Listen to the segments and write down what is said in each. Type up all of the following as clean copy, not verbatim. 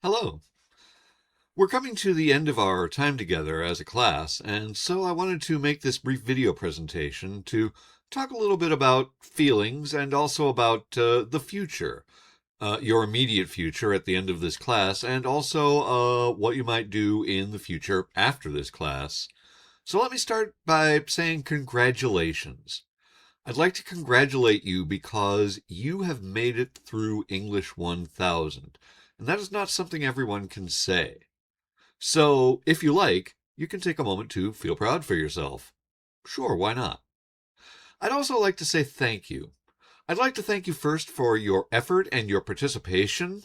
Hello. We're coming to the end of our time together as a class, and so I wanted to make this brief video presentation to talk a little bit about feelings and also about the future, your immediate future at the end of this class, and also what you might do in the future after this class. So let me start by saying congratulations. I'd like to congratulate you because you have made it through English 1000, and that is not something everyone can say. So, if you like, you can take a moment to feel proud for yourself. Sure, why not? I'd also like to say thank you. I'd like to thank you first for your effort and your participation.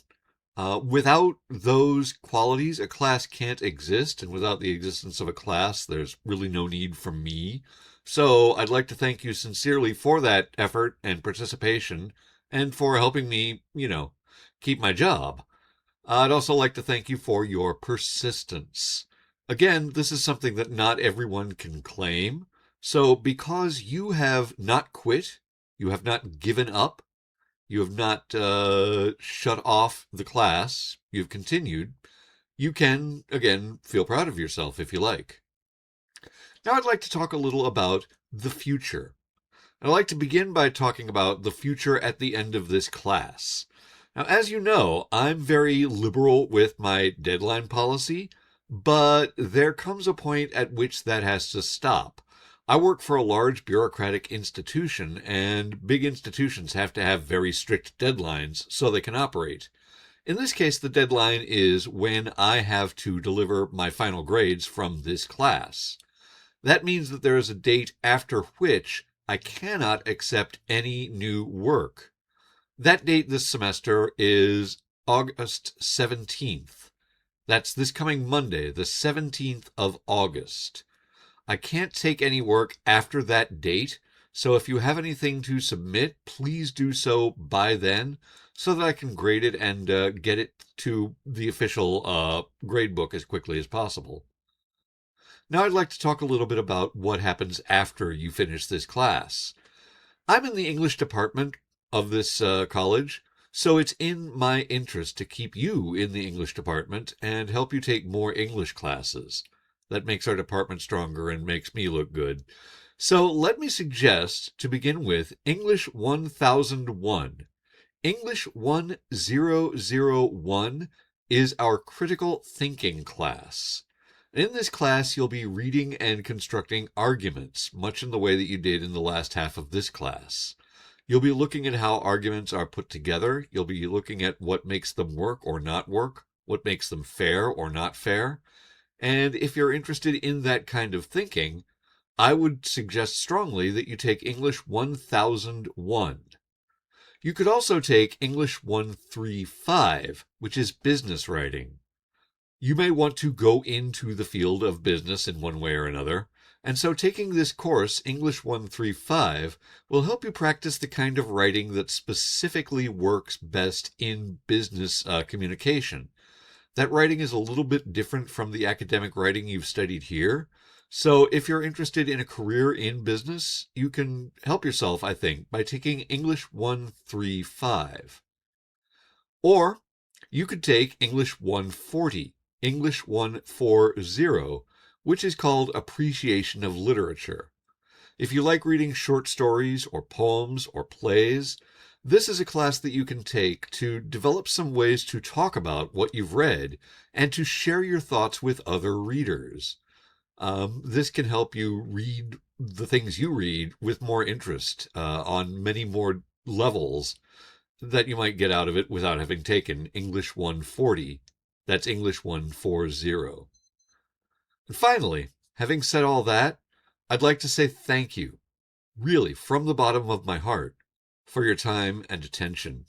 Without those qualities, a class can't exist, and without the existence of a class, there's really no need for me. So, I'd like to thank you sincerely for that effort and participation and for helping me, keep my job. I'd also like to thank you for your persistence. Again, this is something that not everyone can claim. So, because you have not quit, you have not given up, you have not shut off the class, you've continued, you can, again, feel proud of yourself if you like. Now, I'd like to talk a little about the future. I'd like to begin by talking about the future at the end of this class. Now, as you know, I'm very liberal with my deadline policy, but there comes a point at which that has to stop. I work for a large bureaucratic institution, and big institutions have to have very strict deadlines so they can operate. In this case, the deadline is when I have to deliver my final grades from this class. That means that there is a date after which I cannot accept any new work. That date this semester is August 17th. That's this coming Monday, the 17th of August. I can't take any work after that date, so if you have anything to submit, please do so by then so that I can grade it and get it to the official grade book as quickly as possible. Now I'd like to talk a little bit about what happens after you finish this class. I'm in the English department of this college, so it's in my interest to keep you in the English department and help you take more English classes. That makes our department stronger and makes me look good. So let me suggest to begin with English 1001. English 1001 is our critical thinking class. In this class, you'll be reading and constructing arguments, much in the way that you did in the last half of this class. You'll be looking at how arguments are put together. You'll be looking at what makes them work or not work, what makes them fair or not fair. And if you're interested in that kind of thinking, I would suggest strongly that you take English 1001. You could also take English 135, which is business writing. You may want to go into the field of business in one way or another, and so taking this course, English 135, will help you practice the kind of writing that specifically works best in business communication. That writing is a little bit different from the academic writing you've studied here. So if you're interested in a career in business, you can help yourself, I think, by taking English 135. Or you could take English 140, English 140, which is called Appreciation of Literature. If you like reading short stories or poems or plays, this is a class that you can take to develop some ways to talk about what you've read and to share your thoughts with other readers. This can help you read the things you read with more interest on many more levels that you might get out of it without having taken English 140. That's English 140. And finally, having said all that, I'd like to say thank you, really, from the bottom of my heart, for your time and attention.